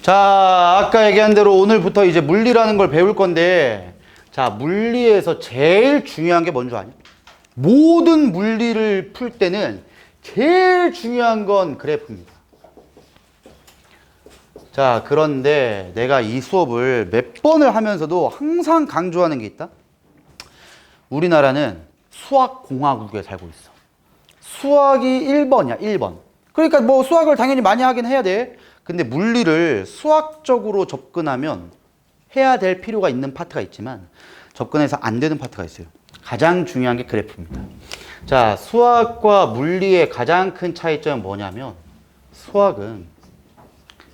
자, 아까 얘기한 대로 오늘부터 이제 물리라는 걸 배울 건데, 자, 물리에서 제일 중요한 게 뭔 줄 아냐? 모든 물리를 풀 때는 제일 중요한 건 그래프입니다. 자, 그런데 내가 이 수업을 몇 번을 하면서도 항상 강조하는 게 있다? 우리나라는 수학공화국에 살고 있어. 수학이 1번이야, 1번. 그러니까 뭐 수학을 당연히 많이 하긴 해야 돼. 근데 물리를 수학적으로 접근하면 해야 될 필요가 있는 파트가 있지만 접근해서 안 되는 파트가 있어요. 가장 중요한 게 그래프입니다. 자, 수학과 물리의 가장 큰 차이점은 뭐냐면 수학은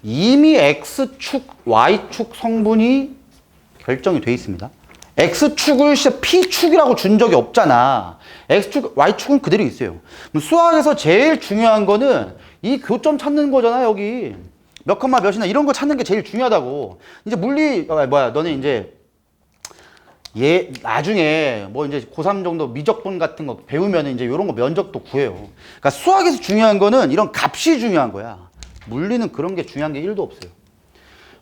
이미 X축, Y축 성분이 결정이 돼 있습니다. X축을 진짜 P축이라고 준 적이 없잖아. X축, Y축은 그대로 있어요. 수학에서 제일 중요한 거는 이 교점 찾는 거잖아, 여기. 몇 컴마 몇이나 이런 거 찾는 게 제일 중요하다고. 이제 물리, 너네 이제 나중에 뭐 이제 고3 정도 미적분 같은 거 배우면 이제 이런 거 면적도 구해요. 그러니까 수학에서 중요한 거는 이런 값이 중요한 거야. 물리는 그런 게 중요한 게 1도 없어요.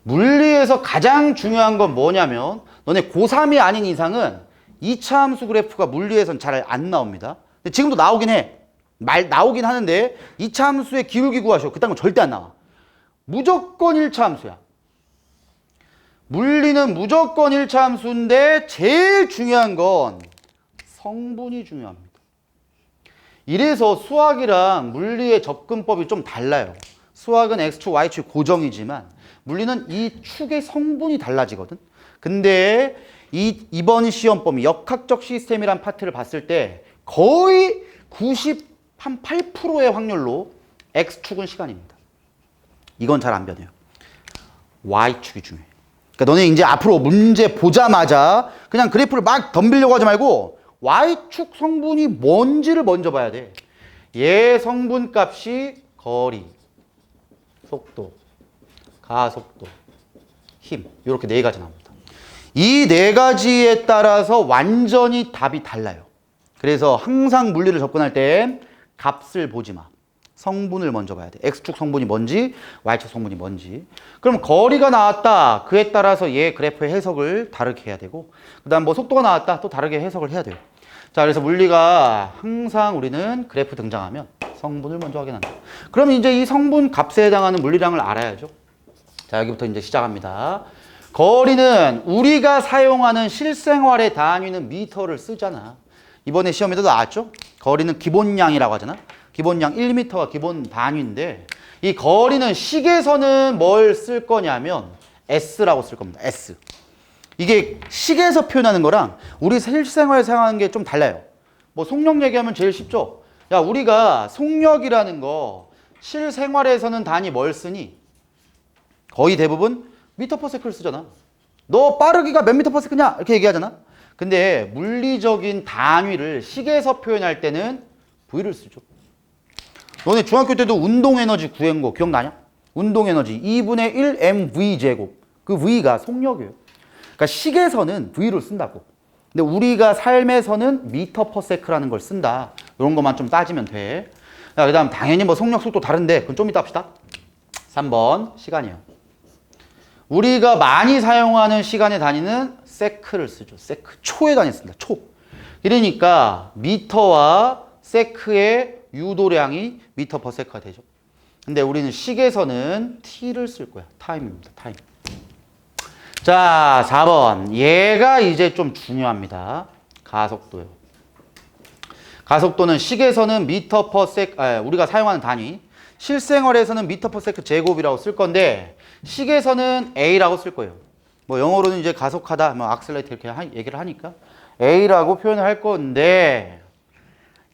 물리에서 가장 중요한 건 뭐냐면 너네 고3이 아닌 이상은 2차 함수 그래프가 물리에선 잘 안 나옵니다. 근데 지금도 나오긴 해. 나오긴 하는데 2차 함수의 기울기 구하셔. 그딴 건 절대 안 나와. 무조건 1차 함수야. 물리는 무조건 1차 함수인데 제일 중요한 건 성분이 중요합니다. 이래서 수학이랑 물리의 접근법이 좀 달라요. 수학은 X축, Y축 고정이지만 물리는 이 축의 성분이 달라지거든. 근데 이번 시험범위 역학적 시스템이란 파트를 봤을 때 거의 98%의 확률로 X축은 시간입니다. 이건 잘 안 변해요. Y축이 중요해. 그러니까 너네 이제 앞으로 문제 보자마자 그냥 그래프를 막 덤비려고 하지 말고 Y축 성분이 뭔지를 먼저 봐야 돼. 얘 성분 값이 거리, 속도, 가속도, 힘 이렇게 네 가지 나옵니다. 이 네 가지에 따라서 완전히 답이 달라요. 그래서 항상 물리를 접근할 때 값을 보지 마. 성분을 먼저 봐야 돼. X축 성분이 뭔지, Y축 성분이 뭔지. 그럼 거리가 나왔다. 그에 따라서 얘 그래프의 해석을 다르게 해야 되고, 그 다음 뭐 속도가 나왔다. 또 다르게 해석을 해야 돼요. 자, 그래서 물리가 항상 우리는 그래프 등장하면 성분을 먼저 확인한다. 그럼 이제 이 성분 값에 해당하는 물리량을 알아야죠. 자, 여기부터 이제 시작합니다. 거리는 우리가 사용하는 실생활의 단위는 미터를 쓰잖아. 이번에 시험에도 나왔죠? 거리는 기본량이라고 하잖아. 기본량 1m가 기본 단위인데 이 거리는 식에서는 뭘 쓸 거냐면 S라고 쓸 겁니다. S. 이게 식에서 표현하는 거랑 우리 실생활에 사용하는 게 좀 달라요. 뭐 속력 얘기하면 제일 쉽죠? 야, 우리가 속력이라는 거 실생활에서는 단위 뭘 쓰니? 거의 대부분 미터 퍼 세크를 쓰잖아. 너 빠르기가 몇 미터 퍼 세크냐? 이렇게 얘기하잖아. 근데 물리적인 단위를 식에서 표현할 때는 V를 쓰죠. 너네 중학교 때도 운동에너지 구한 거 기억나냐? 운동에너지 2분의 1 mv 제곱. 그 v가 속력이에요. 그러니까 식에서는 v를 쓴다고. 근데 우리가 삶에서는 미터 퍼 세크라는 걸 쓴다. 이런 것만 좀 따지면 돼. 자, 그 다음 당연히 뭐 속력 속도 다른데 그건 좀 이따 합시다. 3번 시간이에요. 우리가 많이 사용하는 시간의 단위는 세크를 쓰죠. 세크. 초의 단위 씁니다. 초. 이러니까 미터와 세크의 유도량이 미터 퍼 세크가 되죠. 근데 우리는 식에서는 t를 쓸 거야. 타임입니다. 타임. 자, 4번. 얘가 이제 좀 중요합니다. 가속도요. 가속도는 식에서는 미터 퍼 세크, 우리가 사용하는 단위. 실생활에서는 미터 퍼 세크 제곱이라고 쓸 건데 식에서는 A라고 쓸 거예요. 뭐 영어로는 이제 가속하다, 뭐 악셀레이터 이렇게 얘기를 하니까 A라고 표현을 할 건데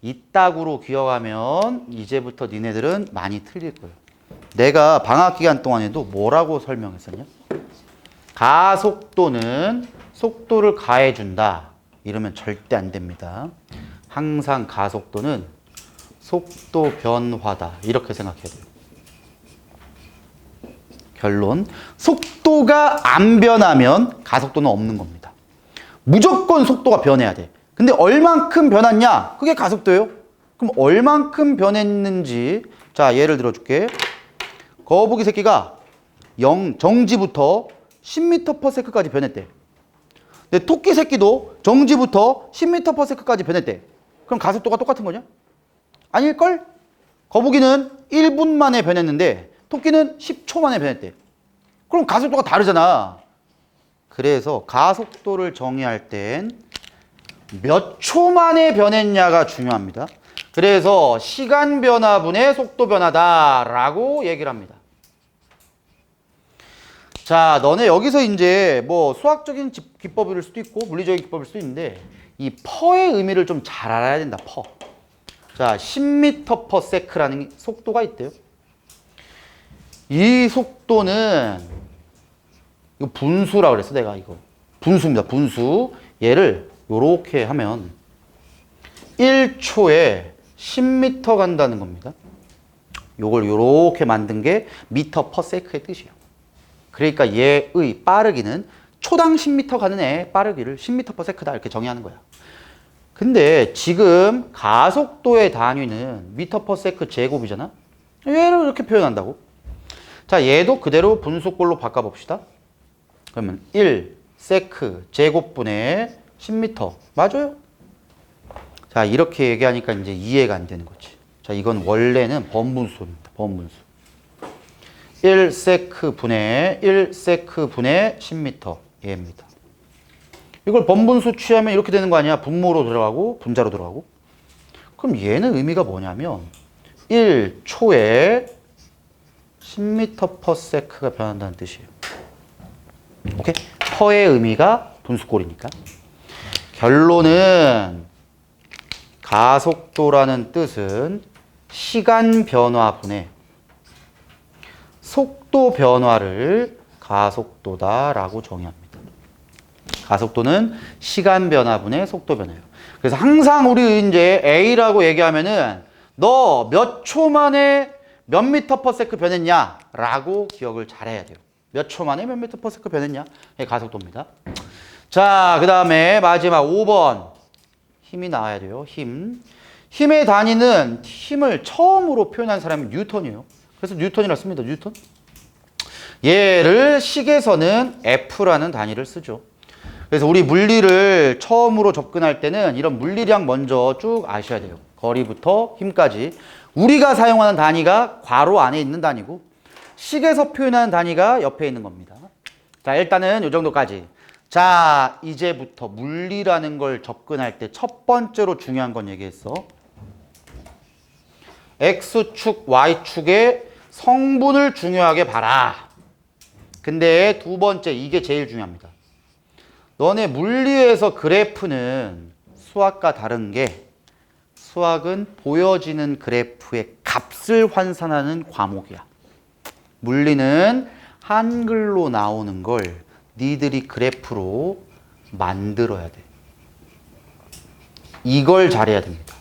이따구로 기억하면 이제부터 니네들은 많이 틀릴 거예요. 내가 방학 기간 동안에도 뭐라고 설명했었냐? 가속도는 속도를 가해준다. 이러면 절대 안 됩니다. 항상 가속도는 속도 변화다. 이렇게 생각해야 돼요. 결론. 속도가 안 변하면 가속도는 없는 겁니다. 무조건 속도가 변해야 돼. 근데 얼만큼 변했냐? 그게 가속도예요. 그럼 얼만큼 변했는지 자 예를 들어줄게. 거북이 새끼가 정지부터 10m/s까지 변했대. 근데 토끼 새끼도 정지부터 10m/s까지 변했대. 그럼 가속도가 똑같은 거냐? 아닐걸? 거북이는 1분 만에 변했는데 토끼는 10초 만에 변했대. 그럼 가속도가 다르잖아. 그래서 가속도를 정의할 땐 몇 초 만에 변했냐가 중요합니다. 그래서 시간 변화분의 속도 변화다라고 얘기를 합니다. 자, 너네 여기서 이제 뭐 수학적인 기법일 수도 있고 물리적인 기법일 수도 있는데 이 퍼의 의미를 좀 잘 알아야 된다. 퍼. 자, 10m/s라는 속도가 있대요. 이 속도는 이거 분수라 그랬어, 내가 이거. 분수입니다. 분수. 얘를 요렇게 하면 1초에 10m 간다는 겁니다. 요걸 요렇게 만든 게 m/s의 뜻이에요. 그러니까 얘의 빠르기는 초당 10m 가는 애 빠르기를 10m/s다 이렇게 정의하는 거야. 근데 지금 가속도의 단위는 m/s 제곱이잖아. 얘를 이렇게 표현한다고. 자, 얘도 그대로 분수꼴로 바꿔봅시다. 그러면 1s 제곱분의 10m. 맞아요? 자, 이렇게 얘기하니까 이제 이해가 안 되는 거지. 자, 이건 원래는 번분수입니다. 번분수. 1세크분의 10m. 얘입니다. 이걸 번분수 취하면 이렇게 되는 거 아니야? 분모로 들어가고 분자로 들어가고. 그럼 얘는 의미가 뭐냐면 1초에 10m/s가 변한다는 뜻이에요. 오케이? 퍼의 의미가 분수꼴이니까. 결론은 가속도라는 뜻은 시간 변화분의 속도 변화를 가속도다라고 정의합니다. 가속도는 시간 변화분의 속도 변화예요. 그래서 항상 우리 이제 A라고 얘기하면은 너 몇 초 만에 몇 m/s 변했냐라고 기억을 잘해야 돼요. 몇 초 만에 몇 m/s 변했냐? 이게 가속도입니다. 자, 그 다음에 마지막 5번. 힘이 나와야 돼요. 힘. 힘의 단위는 힘을 처음으로 표현한 사람이 뉴턴이에요. 그래서 뉴턴이라 씁니다. 뉴턴. 얘를 식에서는 F라는 단위를 쓰죠. 그래서 우리 물리를 처음으로 접근할 때는 이런 물리량 먼저 쭉 아셔야 돼요. 거리부터 힘까지. 우리가 사용하는 단위가 괄호 안에 있는 단위고 식에서 표현하는 단위가 옆에 있는 겁니다. 자, 일단은 이 정도까지. 자, 이제부터 물리라는 걸 접근할 때 첫 번째로 중요한 건 얘기했어. X축, Y축의 성분을 중요하게 봐라. 근데 두 번째, 이게 제일 중요합니다. 너네 물리에서 그래프는 수학과 다른 게 수학은 보여지는 그래프의 값을 환산하는 과목이야. 물리는 한글로 나오는 걸 니들이 그래프로 만들어야 돼. 이걸 잘해야 됩니다.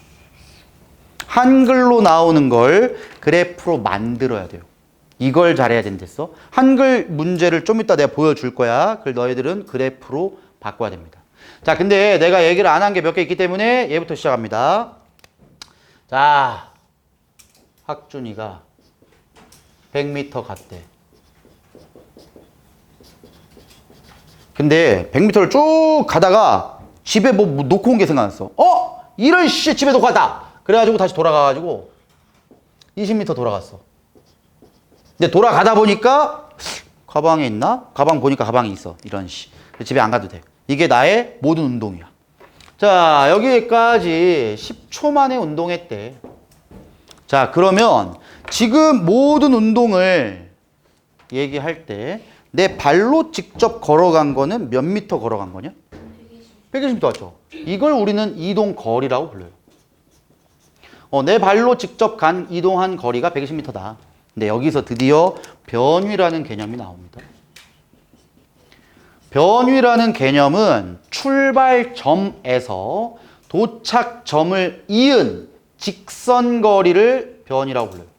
한글로 나오는 걸 그래프로 만들어야 돼요. 이걸 잘해야 된댔어. 한글 문제를 좀 이따 내가 보여줄 거야. 그걸 너희들은 그래프로 바꿔야 됩니다. 자, 근데 내가 얘기를 안 한 게 몇 개 있기 때문에 얘부터 시작합니다. 자, 학준이가 100m 갔대. 근데 100m를 쭉 가다가 집에 뭐 놓고 온 게 생각났어. 이런 씨 집에 놓고 갔다. 그래가지고 다시 돌아가가지고 20m 돌아갔어. 근데 돌아가다 보니까 가방에 있나? 가방 보니까 가방이 있어. 이런 씨. 집에 안 가도 돼. 이게 나의 모든 운동이야. 자, 여기까지 10초 만에 운동했대. 자, 그러면 지금 모든 운동을 얘기할 때 내 발로 직접 걸어간 거는 몇 미터 걸어간 거냐? 120m 맞죠? 이걸 우리는 이동 거리라고 불러요. 내 발로 직접 이동한 거리가 120m다. 근데 여기서 드디어 변위라는 개념이 나옵니다. 변위라는 개념은 출발점에서 도착점을 이은 직선거리를 변위라고 불러요.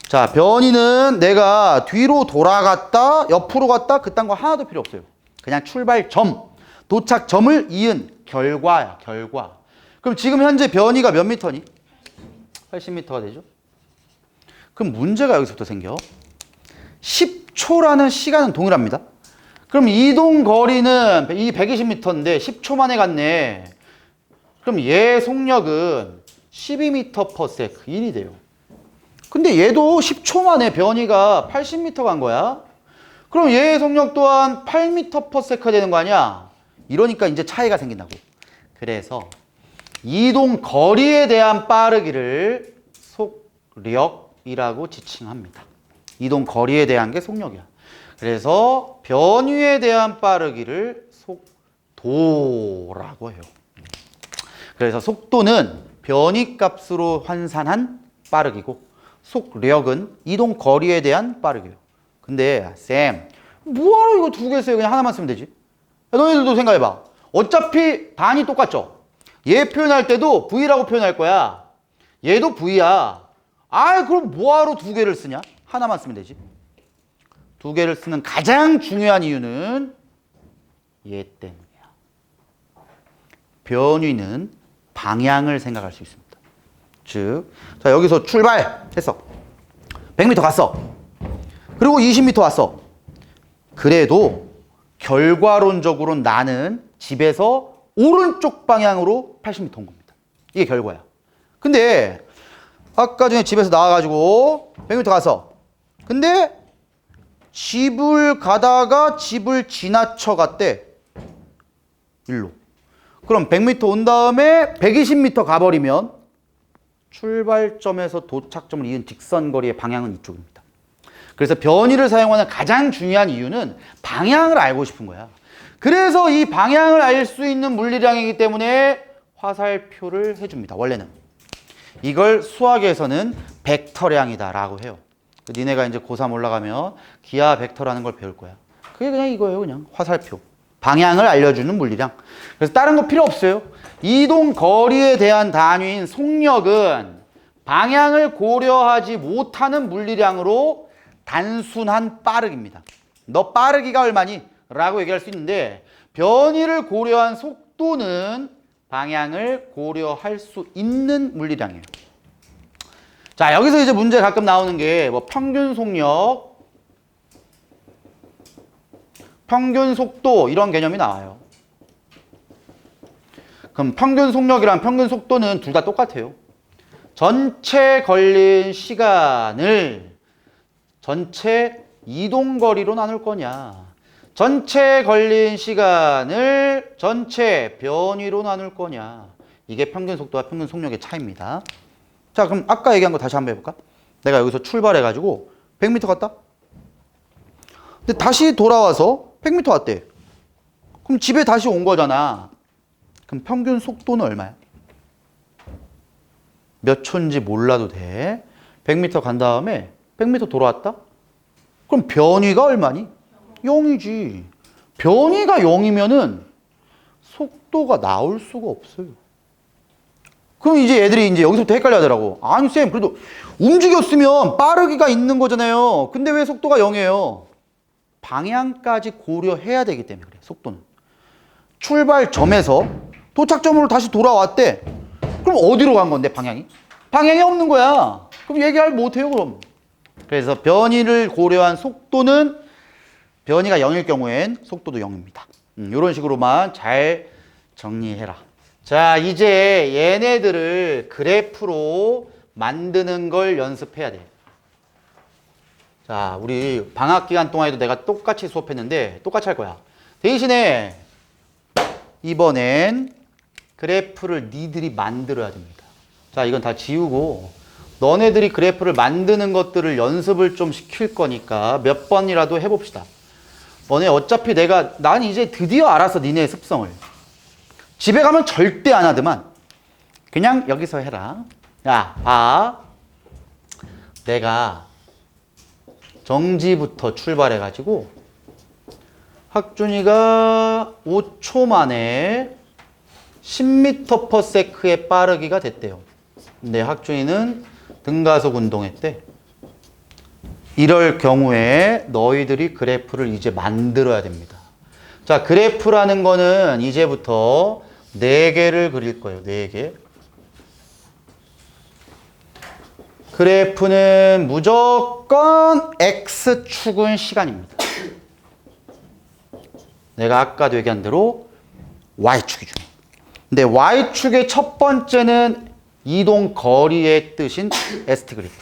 자, 변위는 내가 뒤로 돌아갔다, 옆으로 갔다, 그딴 거 하나도 필요 없어요. 그냥 출발점, 도착점을 이은 결과야, 결과. 그럼 지금 현재 변위가 몇 미터니? 80m가 되죠. 그럼 문제가 여기서부터 생겨. 10초라는 시간은 동일합니다. 그럼 이동 거리는 이 120m인데 10초 만에 갔네. 그럼 얘 속력은 12m/s 1이 돼요. 근데 얘도 10초 만에 변이가 80m 간 거야. 그럼 얘의 속력 또한 8m/s 되는 거 아니야? 이러니까 이제 차이가 생긴다고. 그래서 이동 거리에 대한 빠르기를 속력이라고 지칭합니다. 이동 거리에 대한 게 속력이야. 그래서 변위에 대한 빠르기를 속도라고 해요. 그래서 속도는 변위 값으로 환산한 빠르기고 속력은 이동 거리에 대한 빠르기예요. 근데 쌤, 뭐하러 이거 두 개 써요? 그냥 하나만 쓰면 되지. 너희들도 생각해봐. 어차피 단위 똑같죠? 얘 표현할 때도 V라고 표현할 거야. 얘도 V야. 아, 그럼 뭐하러 두 개를 쓰냐? 하나만 쓰면 되지. 두 개를 쓰는 가장 중요한 이유는 얘 때문이야. 변위는 방향을 생각할 수 있습니다. 즉, 자, 여기서 출발했어. 100m 갔어. 그리고 20m 왔어. 그래도 결과론적으로 나는 집에서 오른쪽 방향으로 80m 온 겁니다. 이게 결과야. 근데 아까 전에 집에서 나와가지고 100m 갔어. 근데 집을 가다가 집을 지나쳐 갔대. 일로. 그럼 100m 온 다음에 120m 가버리면 출발점에서 도착점을 이은 직선거리의 방향은 이쪽입니다. 그래서 변위를 사용하는 가장 중요한 이유는 방향을 알고 싶은 거야. 그래서 이 방향을 알 수 있는 물리량이기 때문에 화살표를 해줍니다. 원래는. 이걸 수학에서는 벡터량이다 라고 해요. 니네가 이제 고3 올라가면 기하 벡터라는 걸 배울 거야. 그게 그냥 이거예요. 그냥 화살표. 방향을 알려주는 물리량. 그래서 다른 거 필요 없어요. 이동 거리에 대한 단위인 속력은 방향을 고려하지 못하는 물리량으로 단순한 빠르기입니다. 너 빠르기가 얼마니? 라고 얘기할 수 있는데 변위를 고려한 속도는 방향을 고려할 수 있는 물리량이에요. 자, 여기서 이제 문제 가끔 나오는 게 뭐 평균 속력, 평균 속도 이런 개념이 나와요. 그럼 평균 속력이랑 평균 속도는 둘 다 똑같아요. 전체 걸린 시간을 전체 이동거리로 나눌 거냐, 전체 걸린 시간을 전체 변위로 나눌 거냐. 이게 평균 속도와 평균 속력의 차이입니다. 자, 그럼 아까 얘기한 거 다시 한번 해볼까? 내가 여기서 출발해가지고 100m 갔다? 근데 다시 돌아와서 100m 왔대. 그럼 집에 다시 온 거잖아. 그럼 평균 속도는 얼마야? 몇 초인지 몰라도 돼. 100m 간 다음에 100m 돌아왔다? 그럼 변위가 얼마니? 0이지. 변위가 0이면은 속도가 나올 수가 없어요. 그럼 이제 애들이 이제 여기서부터 헷갈려 하더라고. 아니, 쌤, 그래도 움직였으면 빠르기가 있는 거잖아요. 근데 왜 속도가 0이에요? 방향까지 고려해야 되기 때문에 그래, 속도는. 출발점에서 도착점으로 다시 돌아왔대. 그럼 어디로 간 건데, 방향이? 방향이 없는 거야. 그럼 얘기할 못해요, 그럼. 그래서 변위를 고려한 속도는 변위가 0일 경우엔 속도도 0입니다. 이런 식으로만 잘 정리해라. 자, 이제 얘네들을 그래프로 만드는 걸 연습해야 돼. 자, 우리 방학 기간 동안에도 내가 똑같이 수업했는데 똑같이 할 거야. 대신에 이번엔 그래프를 니들이 만들어야 됩니다. 자, 이건 다 지우고 너네들이 그래프를 만드는 것들을 연습을 좀 시킬 거니까 몇 번이라도 해봅시다. 너네 어차피 난 이제 드디어 알았어, 니네의 습성을. 집에 가면 절대 안 하더만. 그냥 여기서 해라. 야, 봐. 내가 정지부터 출발해가지고 학준이가 5초 만에 10m/s의 빠르기가 됐대요. 근데 학준이는 등가속 운동했대. 이럴 경우에 너희들이 그래프를 이제 만들어야 됩니다. 자, 그래프라는 거는 이제부터 4개를 그릴 거예요. 4개. 그래프는 무조건 X축은 시간입니다. 내가 아까도 얘기한 대로 Y축이 중요해요. 근데 Y축의 첫 번째는 이동 거리의 뜻인 ST 그래프.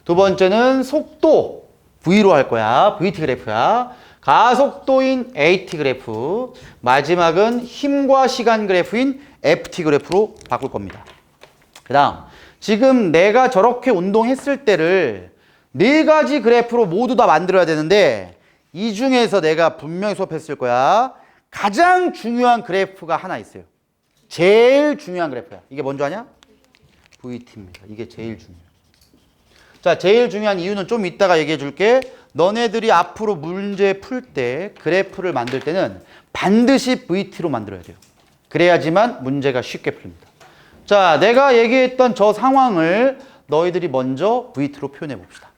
두 번째는 속도 V로 할 거야. VT 그래프야. 가속도인 AT 그래프. 마지막은 힘과 시간 그래프인 FT 그래프로 바꿀 겁니다. 그 다음 지금 내가 저렇게 운동했을 때를 네 가지 그래프로 모두 다 만들어야 되는데 이 중에서 내가 분명히 수업했을 거야. 가장 중요한 그래프가 하나 있어요. 제일 중요한 그래프야. 이게 뭔지 아냐? VT입니다. 이게 제일 중요해요. 자, 제일 중요한 이유는 좀 이따가 얘기해 줄게. 너네들이 앞으로 문제 풀 때 그래프를 만들 때는 반드시 VT로 만들어야 돼요. 그래야지만 문제가 쉽게 풀립니다. 자, 내가 얘기했던 저 상황을 너희들이 먼저 VT로 표현해 봅시다.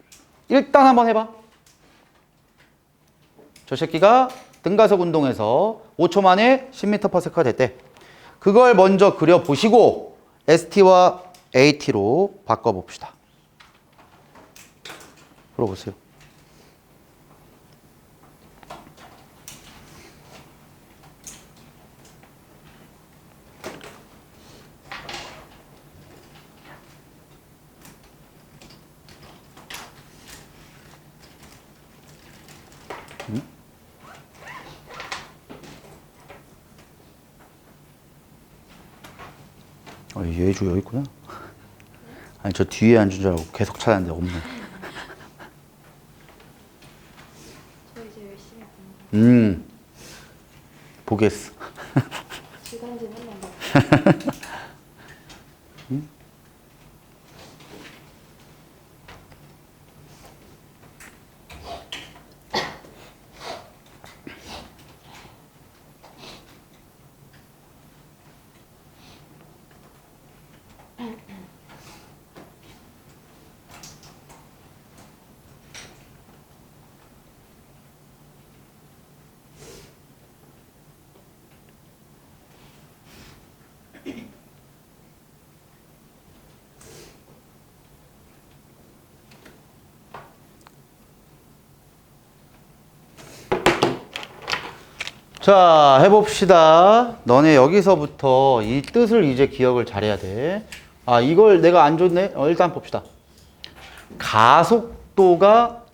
일단 한번 해봐. 저 새끼가 등가속 운동에서 5초 만에 10m/s가 됐대. 그걸 먼저 그려보시고 ST와 AT로 바꿔봅시다. 풀어보세요. 예주 여기 있구나. 아니 저 뒤에 앉은 줄 알고 계속 찾았는데 없네. 저 이제 열심히 보겠어. 주간지 맨날 막 자, 해봅시다. 너네 여기서부터 이 뜻을 이제 기억을 잘해야 돼. 아, 이걸 내가 안 줬네? 일단 봅시다. 가속도가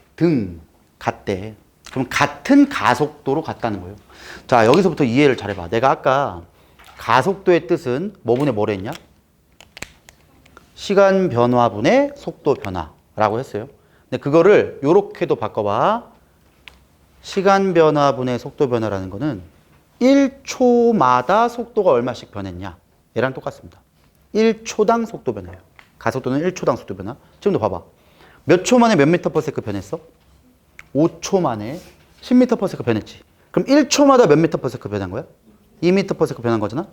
같대. 그럼 같은 가속도로 같다는 거예요. 자, 여기서부터 이해를 잘해봐. 내가 아까 가속도의 뜻은 뭐분의 뭐를 했냐? 시간 변화분의 속도 변화라고 했어요. 근데 그거를 요렇게도 바꿔봐. 시간 변화분의 속도 변화라는 거는 1초마다 속도가 얼마씩 변했냐. 얘랑 똑같습니다. 1초당 속도 변화예요. 가속도는 1초당 속도 변화. 지금도 봐봐. 몇 초 만에 몇 미터/s 변했어? 5초 만에 10m/s 변했지. 그럼 1초마다 몇 미터/s 변한 거야? 2m/s 변한 거잖아.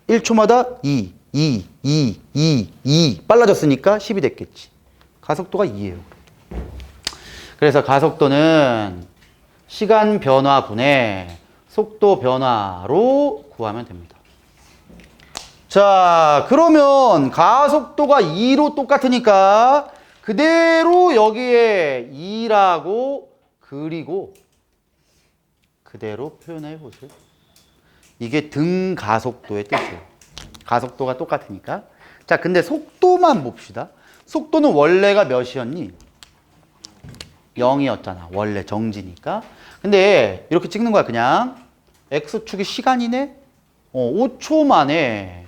1초마다 2 빨라졌으니까 10이 됐겠지. 가속도가 2예요. 그래서 가속도는 시간 변화분의 속도 변화로 구하면 됩니다. 자, 그러면 가속도가 2로 똑같으니까 그대로 여기에 2라고 그리고 그대로 표현해 보세요. 이게 등 가속도의 뜻이에요. 가속도가 똑같으니까. 자, 근데 속도만 봅시다. 속도는 원래가 몇이었니? 0이었잖아. 원래 정지니까. 근데 이렇게 찍는 거야. 그냥 X축이 시간이네. 5초 만에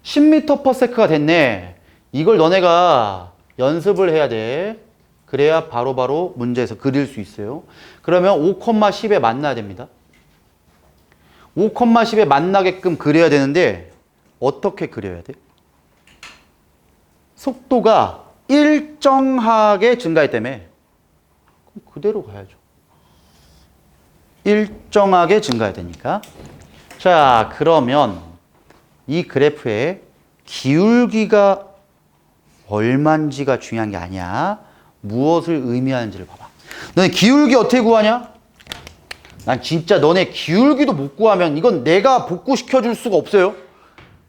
10m/s가 됐네. 이걸 너네가 연습을 해야 돼. 그래야 바로바로 문제에서 그릴 수 있어요. 그러면 5,10에 만나야 됩니다. 5,10에 만나게끔 그려야 되는데 어떻게 그려야 돼? 속도가 일정하게 증가했다며. 그럼 그대로 가야죠. 일정하게 증가해야 되니까. 자, 그러면 이 그래프의 기울기가 얼마인지가 중요한 게 아니야. 무엇을 의미하는지를 봐봐. 너네 기울기 어떻게 구하냐? 난 진짜 너네 기울기도 못 구하면 이건 내가 복구시켜 줄 수가 없어요.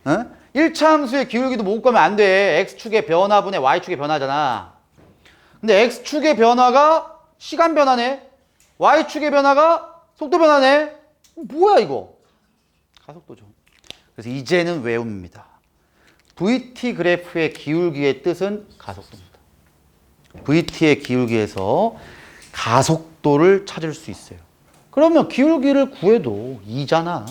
어? 1차 함수의 기울기도 못 구하면 안 돼. x축의 변화분의 y축의 변화잖아. 근데 x축의 변화가 시간 변화네. y축의 변화가 속도 변화네. 뭐야 이거? 가속도죠. 그래서 이제는 외웁니다. VT 그래프의 기울기의 뜻은 가속도입니다. VT의 기울기에서 가속도를 찾을 수 있어요. 그러면 기울기를 구해도 2잖아.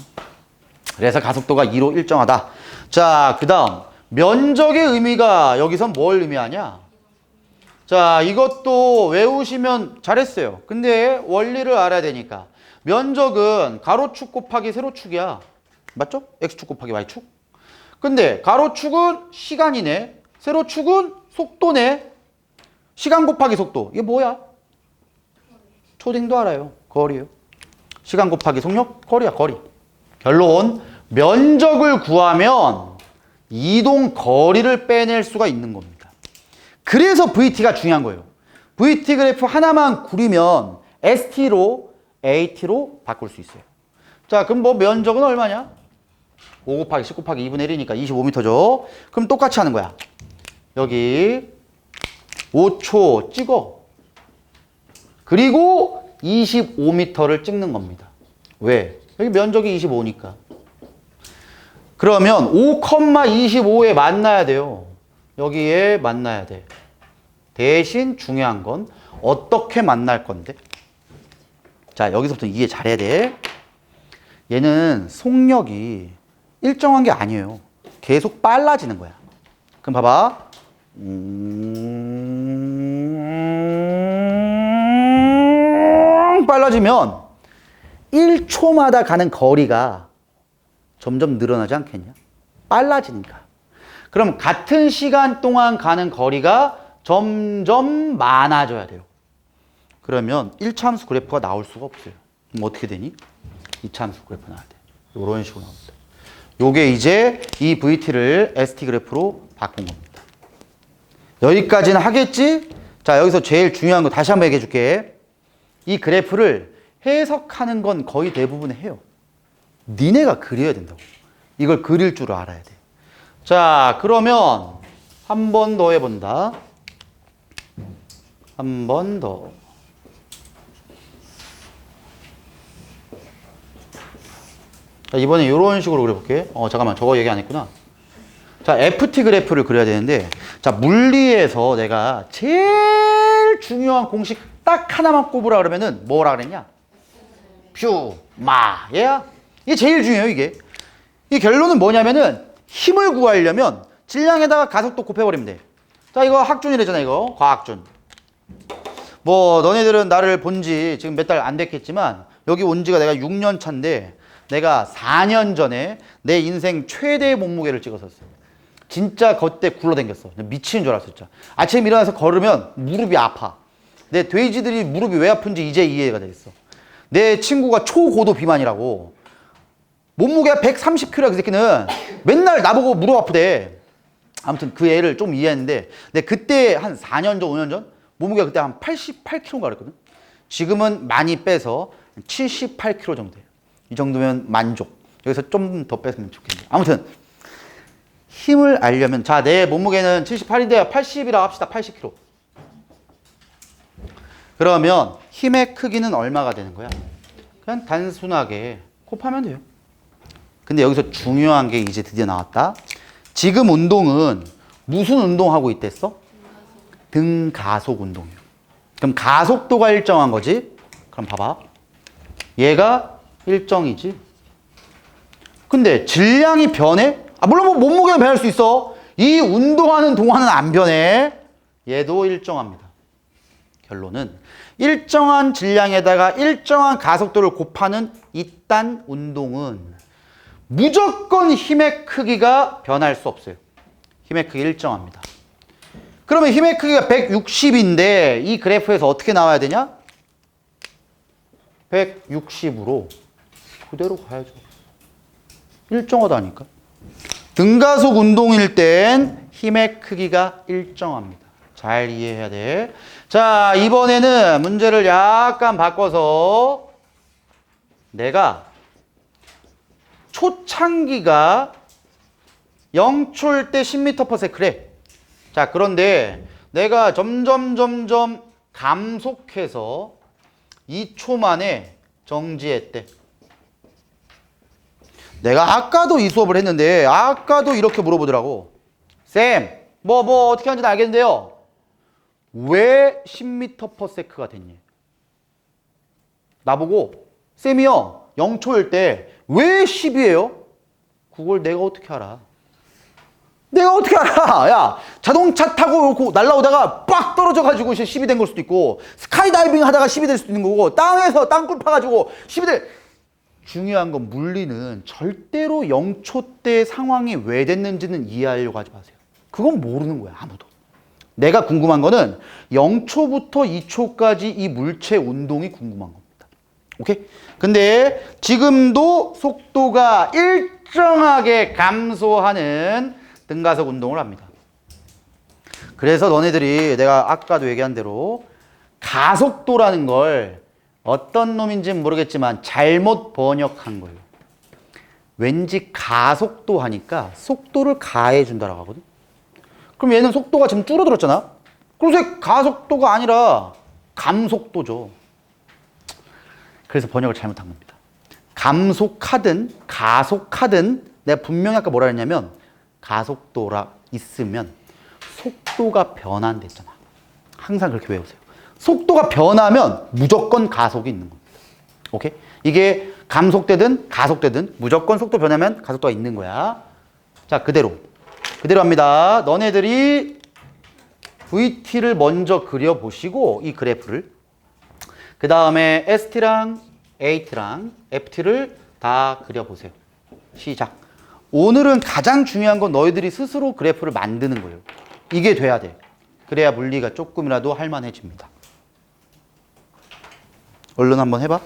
그래서 가속도가 2로 일정하다. 자, 그 다음 면적의 의미가 여기선 뭘 의미하냐? 자, 이것도 외우시면 잘했어요. 근데 원리를 알아야 되니까. 면적은 가로축 곱하기 세로축이야. 맞죠? x축 곱하기 y축. 근데 가로축은 시간이네. 세로축은 속도네. 시간 곱하기 속도. 이게 뭐야? 초딩도 알아요. 거리요. 시간 곱하기 속력? 거리야, 거리. 결론, 면적을 구하면 이동 거리를 빼낼 수가 있는 겁니다. 그래서 VT가 중요한 거예요. VT 그래프 하나만 구리면 ST로 AT로 바꿀 수 있어요. 자, 그럼 뭐 면적은 얼마냐? 5 곱하기 10 곱하기 2분의 1이니까 25m죠. 그럼 똑같이 하는 거야. 여기 5초 찍어. 그리고 25m를 찍는 겁니다. 왜? 여기 면적이 25니까. 그러면 5,25에 만나야 돼요. 여기에 만나야 돼. 대신 중요한 건 어떻게 만날 건데? 자, 여기서부터 이해 잘해야 돼. 얘는 속력이 일정한 게 아니에요. 계속 빨라지는 거야. 그럼 봐봐. 빨라지면 1초마다 가는 거리가 점점 늘어나지 않겠냐? 빨라지니까. 그럼 같은 시간 동안 가는 거리가 점점 많아져야 돼요. 그러면 1차 함수 그래프가 나올 수가 없어요. 그럼 어떻게 되니? 2차 함수 그래프 나와야 돼. 이런 식으로 나옵니다. 요게 이제 이 VT를 ST 그래프로 바꾼 겁니다. 여기까지는 하겠지? 자, 여기서 제일 중요한 거 다시 한번 얘기해 줄게. 이 그래프를 해석하는 건 거의 대부분 해요. 니네가 그려야 된다고. 이걸 그릴 줄 알아야 돼. 자, 그러면 한 번 더 해본다. 한 번 더. 자, 이번에 이런 식으로 그려볼게. 잠깐만, 저거 얘기 안 했구나. 자, FT 그래프를 그려야 되는데, 자, 물리에서 내가 제일 중요한 공식 딱 하나만 꼽으라 그러면은 뭐라 그랬냐? 퓨, 마, 얘야. 이게 제일 중요해요, 이게. 이 결론은 뭐냐면은 힘을 구하려면 질량에다가 가속도 곱해버리면 돼. 자, 이거 학준이래잖아, 이거. 과학준. 뭐, 너네들은 나를 본 지 지금 몇 달 안 됐겠지만, 여기 온 지가 내가 6년 차인데, 내가 4년 전에 내 인생 최대 몸무게를 찍었었어요. 진짜 그때 굴러댕겼어. 미치는 줄 알았어, 진짜. 아침에 일어나서 걸으면 무릎이 아파. 내 돼지들이 무릎이 왜 아픈지 이제 이해가 되겠어. 내 친구가 초고도 비만이라고. 몸무게가 130kg야, 그 새끼는. 맨날 나보고 무릎 아프대. 아무튼 그 애를 좀 이해했는데, 근데 그때 한 4년 전, 5년 전? 몸무게가 그때 한 88kg인가 그랬거든? 지금은 많이 빼서 78kg 정도 돼요. 이 정도면 만족. 여기서 좀 더 뺐으면 좋겠네요. 아무튼 힘을 알려면, 자, 내 몸무게는 78인데 80이라 합시다. 80kg. 그러면 힘의 크기는 얼마가 되는 거야? 그냥 단순하게 곱하면 돼요. 근데 여기서 중요한 게 이제 드디어 나왔다. 지금 운동은 무슨 운동하고 있댔어? 등가속 운동이에요. 그럼 가속도가 일정한 거지? 그럼 봐봐. 얘가 일정이지. 근데 질량이 변해? 물론 뭐 몸무게는 변할 수 있어. 이 운동하는 동안은 안 변해. 얘도 일정합니다. 결론은 일정한 질량에다가 일정한 가속도를 곱하는 이딴 운동은 무조건 힘의 크기가 변할 수 없어요. 힘의 크기 일정합니다. 그러면 힘의 크기가 160인데 이 그래프에서 어떻게 나와야 되냐? 160으로 그대로 가야죠. 일정하다니까. 등가속 운동일 땐 힘의 크기가 일정합니다. 잘 이해해야 돼. 자, 이번에는 문제를 약간 바꿔서 내가 초창기가 0초일 때 10m/s래. 자, 그런데 내가 점점 감속해서 2초 만에 정지했대. 내가 아까도 이 수업을 했는데 아까도 이렇게 물어보더라고. 쌤, 뭐 어떻게 하는지 알겠는데요. 왜 10m/s가 됐니? 나보고 쌤이요 0초일 때 왜 10이에요? 그걸 내가 어떻게 알아? 내가 어떻게 알아? 야, 자동차 타고 날라오다가 빡 떨어져가지고 10이 된 걸 수도 있고, 스카이다이빙 하다가 10이 될 수도 있는 거고, 땅에서 땅굴 파가지고 10이 될. 중요한 건 물리는 절대로 0초 때 상황이 왜 됐는지는 이해하려고 하지 마세요. 그건 모르는 거야, 아무도. 내가 궁금한 거는 0초부터 2초까지 이 물체 운동이 궁금한 겁니다. 오케이? 근데 지금도 속도가 일정하게 감소하는 등가속 운동을 합니다. 그래서 너네들이 내가 아까도 얘기한 대로 가속도라는 걸 어떤 놈인지는 모르겠지만 잘못 번역한 거예요. 왠지 가속도 하니까 속도를 가해준다라고 하거든. 그럼 얘는 속도가 지금 줄어들었잖아. 그래서 가속도가 아니라 감속도죠. 그래서 번역을 잘못한 겁니다. 감속하든 가속하든 내가 분명히 아까 뭐라 했냐면 가속도라 있으면 속도가 변환됐잖아. 항상 그렇게 외우세요. 속도가 변하면 무조건 가속이 있는 겁니다. 오케이? 이게 감속되든 가속되든 무조건 속도 변하면 가속도가 있는 거야. 자, 그대로 합니다. 너네들이 VT를 먼저 그려보시고 이 그래프를 그 다음에 ST랑 AT랑 FT를 다 그려보세요. 시작. 오늘은 가장 중요한 건 너희들이 스스로 그래프를 만드는 거예요. 이게 돼야 돼. 그래야 물리가 조금이라도 할만해집니다. 얼른 한번 해봐.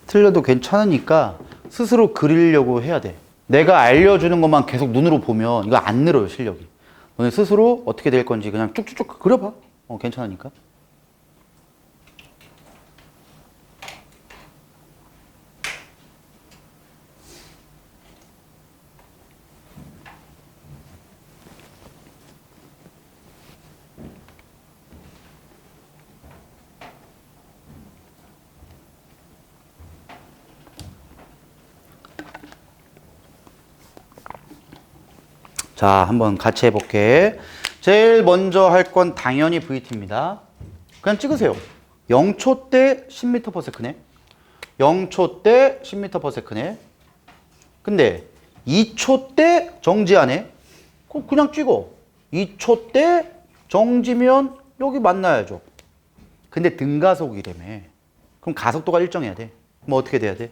틀려도 괜찮으니까 스스로 그리려고 해야 돼. 내가 알려주는 것만 계속 눈으로 보면 이거 안 늘어요, 실력이. 너네 스스로 어떻게 될 건지 그냥 쭉쭉쭉 그려봐. 괜찮으니까. 자, 한번 같이 해볼게. 제일 먼저 할 건 당연히 VT입니다. 그냥 찍으세요. 0초 때 10m/s네. 0초 때 10m/s네. 근데 2초 때 정지하네. 그럼 그냥 찍어. 2초 때 정지면 여기 만나야죠. 근데 등가속이라며. 그럼 가속도가 일정해야 돼. 뭐 어떻게 돼야 돼?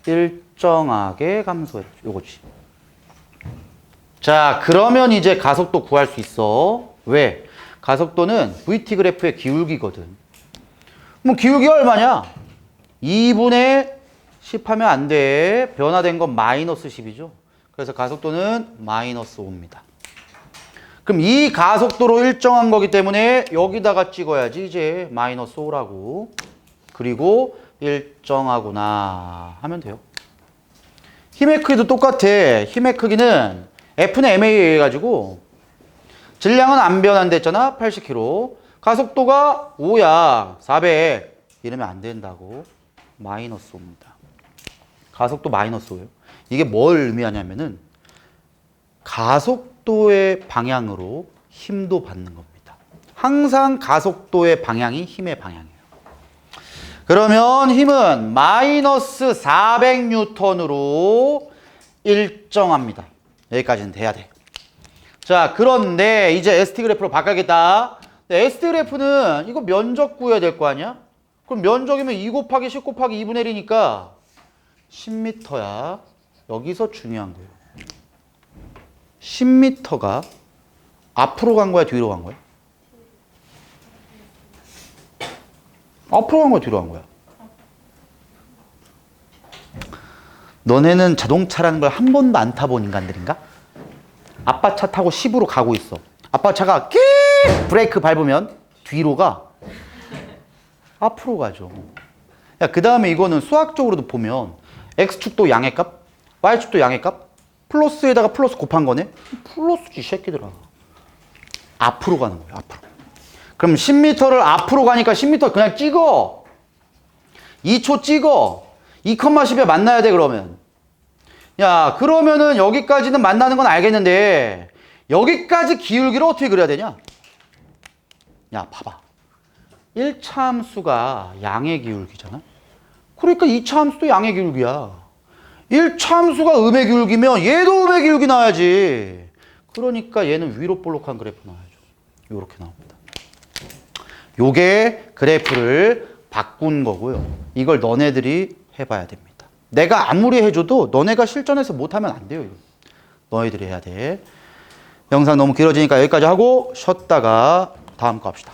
일정하게 감소해. 요거지. 자, 그러면 이제 가속도 구할 수 있어. 왜? 가속도는 VT 그래프의 기울기거든. 뭐 기울기 얼마냐? 2분의 10 하면 안 돼. 변화된 건 마이너스 10이죠. 그래서 가속도는 마이너스 5입니다. 그럼 이 가속도로 일정한 거기 때문에 여기다가 찍어야지 이제 마이너스 5라고. 그리고 일정하구나 하면 돼요. 힘의 크기도 똑같아. 힘의 크기는 F는 MA 해가지고 질량은 안 변한댔잖아. 80kg. 가속도가 5야. 400. 이러면 안 된다고. 마이너스 5입니다. 가속도 마이너스 5예요. 이게 뭘 의미하냐면은 가속도의 방향으로 힘도 받는 겁니다. 항상 가속도의 방향이 힘의 방향이에요. 그러면 힘은 마이너스 400N으로 일정합니다. 여기까지는 돼야 돼. 자, 그런데 이제 ST 그래프로 바꿔야겠다. ST 그래프는 이거 면적 구해야 될 거 아니야? 그럼 면적이면 2 곱하기 10 곱하기 2분의 1이니까 10m야. 여기서 중요한 거예요. 10m가 앞으로 간 거야, 뒤로 간 거야? 앞으로 간 거야, 뒤로 간 거야? 너네는 자동차라는 걸 한 번도 안 타본 인간들인가? 아빠 차 타고 10으로 가고 있어. 아빠 차가 끼 브레이크 밟으면 뒤로 가. 앞으로 가죠. 야, 그 다음에 이거는 수학적으로도 보면 X축도 양의 값, Y축도 양의 값, 플러스에다가 플러스 곱한 거네? 플러스지, 이 새끼들아. 앞으로 가는 거야, 앞으로. 그럼 10m를 앞으로 가니까 10m 그냥 찍어. 2초 찍어. 2,10에 만나야 돼, 그러면. 야, 그러면은 여기까지는 만나는 건 알겠는데, 여기까지 기울기를 어떻게 그려야 되냐? 야, 봐봐. 1차 함수가 양의 기울기잖아? 그러니까 2차 함수도 양의 기울기야. 1차 함수가 음의 기울기면 얘도 음의 기울기 나와야지. 그러니까 얘는 위로 볼록한 그래프 나와야죠. 요렇게 나옵니다. 요게 그래프를 바꾼 거고요. 이걸 너네들이 해봐야 됩니다. 내가 아무리 해줘도 너네가 실전에서 못하면 안 돼요. 이거. 너희들이 해야 돼. 영상 너무 길어지니까 여기까지 하고 쉬었다가 다음 거 합시다.